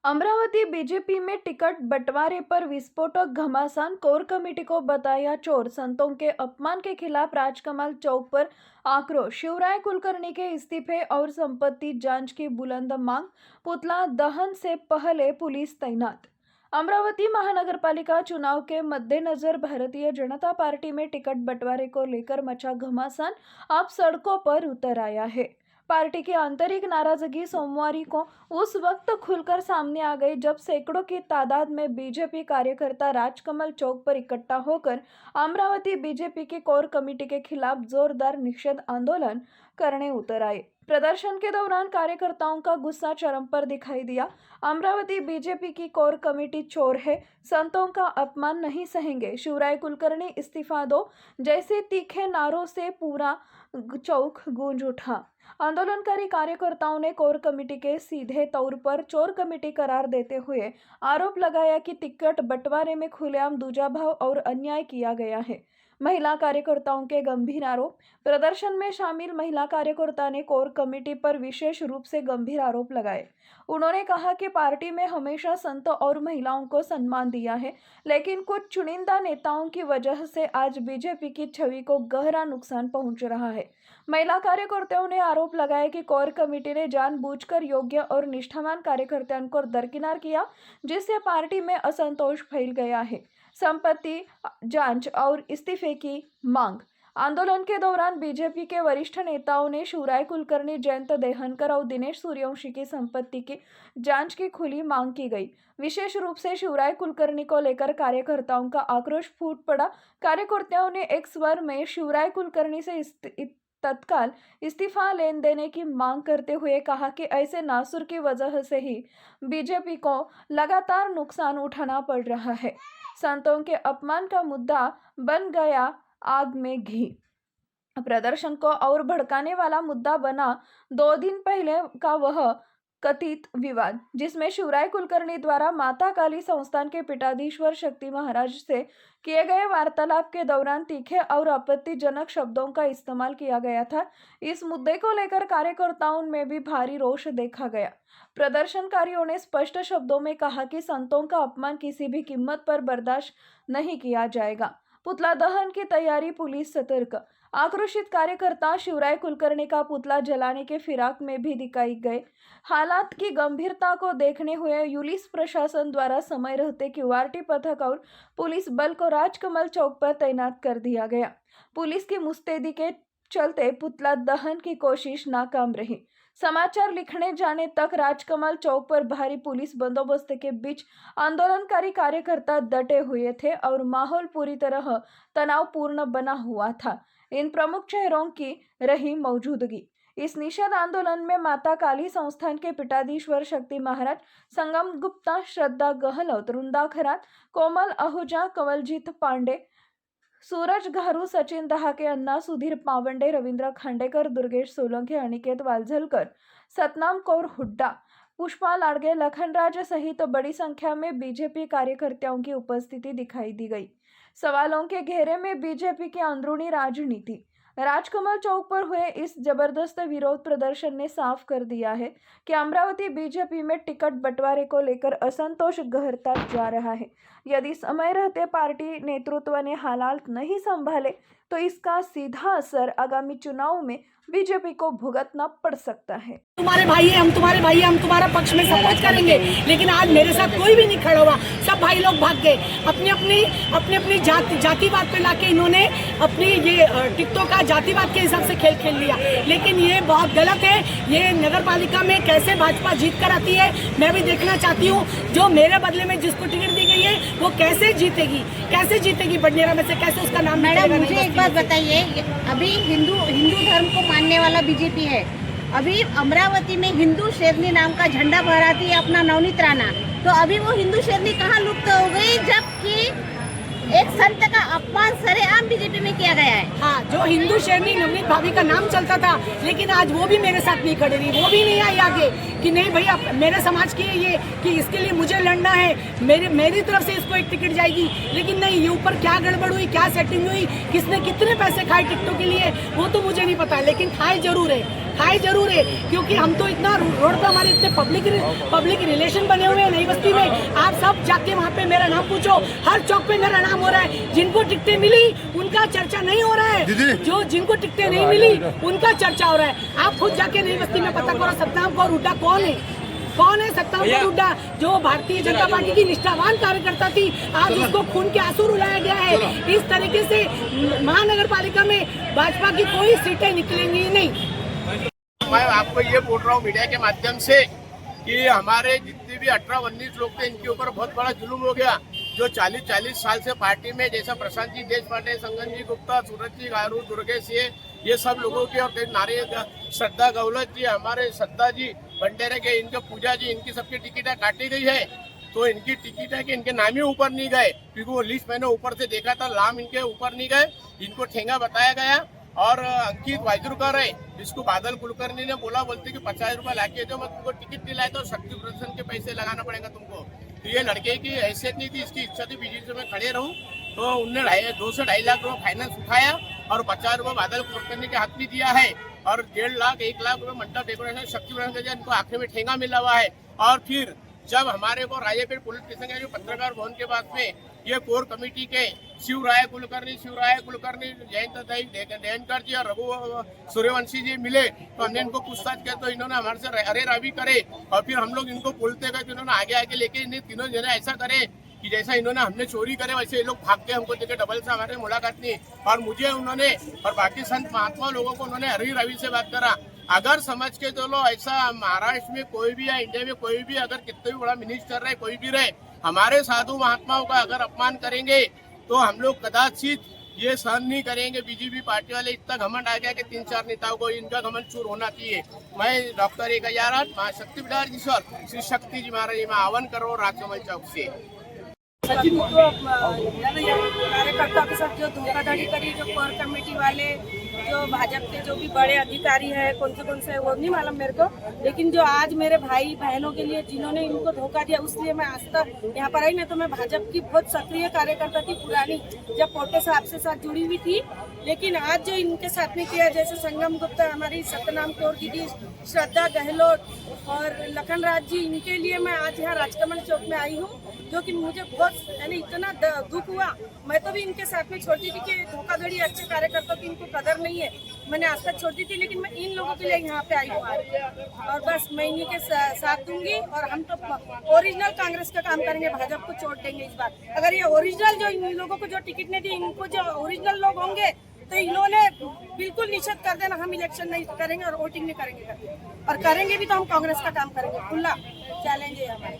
Amravati BJP में ticket बंटवारे पर विस्फोटक घमासान, कोर कमेटी को बताया चोर, संतों के अपमान के खिलाफ राजकमल चौक पर आक्रोश, शिवराय कुलकर्णी के इस्तीफे और संपत्ति जांच की बुलंद मांग, पुतला दहन से पहले पुलिस तैनात। अमरावती महानगरपालिका चुनाव के मद्देनजर भारतीय जनता पार्टी में टिकट बंटवारे को लेकर मचा घमासान अब सड़कों पर उतर आया है। पार्टी की आंतरिक नाराजगी सोमवार को उस वक्त खुलकर सामने आ गई जब सैकड़ों की तादाद में बीजेपी कार्यकर्ता राजकमल चौक पर इकट्ठा होकर अमरावती बीजेपी की कोर कमेटी के खिलाफ जोरदार निषेध आंदोलन करने उतर आए। प्रदर्शन के दौरान कार्यकर्ताओं का गुस्सा चरम पर दिखाई दिया। अमरावती बीजेपी की कोर कमेटी चोर है, संतों का अपमान नहीं सहेंगे, शिवराय कुलकर्णी इस्तीफा दो जैसे तीखे नारों से पूरा चौक गूंज उठा। आंदोलनकारी कार्यकर्ताओं ने कोर कमेटी के सीधे तौर पर चोर कमेटी करार देते हुए आरोप लगाया कि टिकट बंटवारे में खुलेआम दूजाभाव और अन्याय किया गया है। महिला कार्यकर्ताओं के गंभीर आरोप। प्रदर्शन में शामिल महिला कार्यकर्ता ने कोर कमेटी पर विशेष रूप से गंभीर आरोप लगाए। उन्होंने कहा कि पार्टी में हमेशा संतों और महिलाओं को सम्मान दिया है, लेकिन कुछ चुनिंदा नेताओं की वजह से आज बीजेपी की छवि को गहरा नुकसान पहुंच रहा है। महिला कार्यकर्ताओं ने आरोप लगाया कि कोर कमेटी ने जानबूझकर योग्य और निष्ठावान कार्यकर्ताओं को दरकिनार किया, जिससे पार्टी में असंतोष फैल गया है। संपत्ति जांच और इस्तीफे की मांग। आंदोलन के दौरान बीजेपी के वरिष्ठ नेताओं ने शिवराय कुलकर्णी, जयंत देहनकर और दिनेश सूर्यवंशी की संपत्ति की जांच की खुली मांग की गई। विशेष रूप से शिवराय कुलकर्णी को लेकर कार्यकर्ताओं का आक्रोश फूट पड़ा। कार्यकर्ताओं ने एक स्वर में शिवराय कुलकर्णी से तत्काल इस्तीफा लेने देने की मांग करते हुए कहा कि ऐसे नासुर की वजह से ही बीजेपी को लगातार नुकसान उठाना पड़ रहा है। संतों के अपमान का मुद्दा बन गया आग में घी। प्रदर्शन को और भड़काने वाला मुद्दा बना 2 दिन पहले का वह कथित विवाद, जिसमें शिवराय कुलकर्णी द्वारा माता काली संस्थान के पीठाधीश्वर शक्ति महाराज से किए गए वार्तालाप के दौरान तीखे और आपत्तिजनक शब्दों का इस्तेमाल किया गया था। इस मुद्दे को लेकर कार्यकर्ताओं में भी भारी रोष देखा गया। प्रदर्शनकारियों ने स्पष्ट शब्दों में कहा कि संतों का अपमान किसी भी कीमत पर बर्दाश्त नहीं किया जाएगा। पुतला दहन की तैयारी, पुलिस सतर्क। आक्रोशित कार्यकर्ता शिवराय कुलकर्णी का पुतला जलाने के फिराक में भी दिखाई गए। हालात की गंभीरता को देखने हुए पुलिस प्रशासन द्वारा समय रहते क्यूआरटी पथक और पुलिस बल को राजकमल चौक पर तैनात कर दिया गया। पुलिस की मुस्तैदी के चलते पुतला दहन की कोशिश नाकाम रही। समाचार लिखने जाने तक राजकमल चौक पर भारी पुलिस बंदोबस्त के बीच आंदोलनकारी कार्यकर्ता डटे हुए थे और माहौल पूरी तरह तनावपूर्ण बना हुआ था। इन प्रमुख चेहरों की रही मौजूदगी। इस निषेध आंदोलन में माता काली संस्थान के पीठाधीश्वर शक्ति महाराज, संगम गुप्ता, श्रद्धा गहलोत, वृंदा खरात, कोमल आहूजा, कंवलजीत पांडे, सूरज घारू, सचिन दहाके, अन्ना, सुधीर पावंडे, रवींद्र खांडेकर, दुर्गेश सोलंकी, अनिकेत वालझलकर, सतनाम कौर हुड्डा, पुष्पा लाड़गे, लखनराज सहित बड़ी संख्या में बीजेपी कार्यकर्ताओं की उपस्थिति दिखाई दी गई। सवालों के घेरे में बीजेपी की अंदरूनी राजनीति। राजकमल चौक पर हुए इस जबरदस्त विरोध प्रदर्शन ने साफ कर दिया है कि अमरावती बीजेपी में टिकट बंटवारे को लेकर असंतोष गहरता जा रहा है। यदि समय रहते पार्टी नेतृत्व ने हालात नहीं संभाले तो इसका सीधा असर आगामी चुनाव में बीजेपी को भुगतना पड़ सकता है। तुम्हारे भाई है, हम तुम्हारे भाई है, हम तुम्हारा पक्ष में सपोर्ट करेंगे, लेकिन आज मेरे साथ कोई भी नहीं खड़ा हुआ। सब भाई लोग भाग गए। अपनी अपनी जातिवाद पे लाके इन्होंने अपनी ये टिकटों का जातिवाद के हिसाब से खेल लिया, लेकिन ये बहुत गलत है। ये नगर पालिका में कैसे भाजपा जीत कर आती है मैं भी देखना चाहती हूँ। जो मेरे बदले में जिसको टिकट दी गई है वो कैसे जीतेगी बडनेरा में से, कैसे उसका नाम। मैडम मुझे एक बात बताइए, अभी हिंदू धर्म को मानने वाला बीजेपी है, अभी अमरावती में हिंदू शेरनी नाम का झंडा फहराती है अपना नवनीत राणा, तो अभी वो हिंदू शेरनी कहाँ लुप्त हो गई जबकि एक संत का अपमान सरेआम बीजेपी में किया गया है। हाँ, जो हिंदू शेरनी नवनीत भाभी का नाम चलता था, लेकिन आज वो भी मेरे साथ नहीं खड़े रही, वो भी नहीं आई आगे कि नहीं भैया मेरे समाज की ये कि इसके लिए मुझे लड़ना है, मेरी तरफ से इसको एक टिकट जाएगी। लेकिन नहीं, ये ऊपर क्या गड़बड़ हुई, क्या सेटिंग हुई, किसने कितने पैसे खाए टिकटों के लिए वो तो मुझे नहीं पता, लेकिन खाए जरूर है। हाई जरूर है, क्योंकि हम तो इतना रोड पे हमारे इतने पब्लिक रिलेशन बने हुए हैं नई बस्ती में। आप सब जाके वहाँ पे मेरा नाम पूछो, हर चौक पे मेरा नाम हो रहा है। जिनको टिकटें मिली उनका चर्चा नहीं हो रहा है, जो जिनको टिकटें नहीं मिली उनका चर्चा हो रहा है। आप खुद जाके नई बस्ती में पता करो सतनाम कौर हुड्डा कौन है सतनाम कौर हुड्डा, जो भारतीय जनता पार्टी की निष्ठावान कार्यकर्ता थी, आज उसको खून के आंसू रुलाया गया है। इस तरीके से महानगर पालिका में भाजपा की कोई सीटें निकलेंगी नहीं। मैं आपको ये बोल रहा हूँ मीडिया के माध्यम से कि हमारे जितने भी 18-19 लोग थे, इनके ऊपर बहुत बड़ा जुल्म हो गया। जो 40 साल से पार्टी में, जैसा प्रशांत जी देशपांडे, संगन जी गुप्ता, सूरज जी गारू, दुर्गेश, ये सब लोगों के, और नारी श्रद्धा गौलत जी, हमारे श्रद्धा जी भंडेरे के, इनके पूजा जी, इनकी सबकी टिकटें काटी गई है। तो इनकी टिकट है कि इनके नाम ही ऊपर नहीं गए, क्योंकि वो लिस्ट मैंने ऊपर से देखा था, नाम इनके ऊपर नहीं गए। इनको ठेंगा बताया गया। और अंकित वाजूरकर है, जिसको बादल कुलकर्णी ने बोलते कि 50 रुपए लाके दो, मैं तुमको टिकट दिलाए तो शक्ति प्रदर्शन के पैसे लगाना पड़ेगा तुमको। तो ये लड़के की हैसियत नहीं थी, इसकी इच्छा थी बीजेपी में खड़े रहूं। तो उनने 2 से 2.5 लाख रुपए फाइनेंस उठाया और 50 रुपए बादल कुलकर्णी के हाथ में दिया है, और 1.5 लाख 1 लाख रुपए मंडप डेकोरेशन शक्ति प्रदर्शन के, इनको आखिर में ठेंगा मिला हुआ है। और फिर जब हमारे को राजेपीठ पुलिस स्टेशन के जो पत्रकार भवन के पास में ये कोर कमेटी के शिवराय कुलकर्णी, जयंत दयनकर जी और रघु सूर्यवंशी जी मिले, तो हमने इनको पूछताछ किया, तो इन्होंने हमारे से अरे रवि करे। और फिर हम लोग इनको बोलते गए, तो इन्होंने आगे लेके इन्हें तीनों जने ऐसा करे कि जैसा इन्होंने हमने चोरी करे वैसे ये लोग भाग के हमको देखे, डबल से हमारे मुलाकात नहीं। और मुझे उन्होंने और बाकी संत महात्मा लोगों को उन्होंने हरी रवि से बात करा। अगर समझ के चलो ऐसा महाराष्ट्र में कोई भी या इंडिया में कोई भी, अगर कितने भी बड़ा मिनिस्टर रहे, कोई भी रहे, हमारे साधु महात्माओं का अगर अपमान करेंगे तो हम लोग कदाचित ये सहन नहीं करेंगे। बीजेपी पार्टी वाले इतना घमंड आ गया कि 3-4 नेताओं को इनका घमंड चूर होना चाहिए। मैं डॉक्टर 1000 महाशक्ति बिडार श्री शक्ति जी महाराज जी में आह्वान करो राजकमल चौक से। सचिन तो कार्यकर्ताओं के साथ जो धोखाधड़ी करी, जो कोर कमेटी वाले, जो भाजपा के जो भी बड़े अधिकारी है, कौन से वो नहीं मालूम मेरे को, लेकिन जो आज मेरे भाई बहनों के लिए जिन्होंने इनको धोखा दिया, उसलिए मैं आज तक यहाँ पर आई। नहीं तो मैं भाजपा की बहुत सक्रिय कार्यकर्ता थी पुरानी, जब पोटे साहब से साथ जुड़ी हुई थी। लेकिन आज जो इनके साथ में किया, जैसे संगम गुप्ता, हमारी सतनाम कौर दीदी, श्रद्धा गहलोत और लखन राज जी, इनके लिए मैं आज यहाँ राजकमल चौक में आई हूँ, जो कि मुझे बहुत यानी इतना दुख हुआ। मैं तो भी इनके साथ में छोड़ती थी कि धोखाधड़ी अच्छे कार्यकर्ताओं की इनको कदर नहीं है, मैंने आज तक छोड़ती थी। लेकिन मैं इन लोगों के लिए यहाँ पे आई हूँ और बस मैं इन्हीं के साथ दूंगी। और हम तो ओरिजिनल कांग्रेस का काम करेंगे, भाजपा को छोड़ देंगे इस बार। अगर ये ओरिजिनल जो इन लोगों को जो टिकट नहीं दी, इनको जो ओरिजिनल लोग होंगे तो इन्होंने बिल्कुल निषेध कर देना, हम इलेक्शन नहीं करेंगे और वोटिंग नहीं करेंगे, और करेंगे भी तो हम कांग्रेस का काम करेंगे। खुला चैलेंज है हमारे।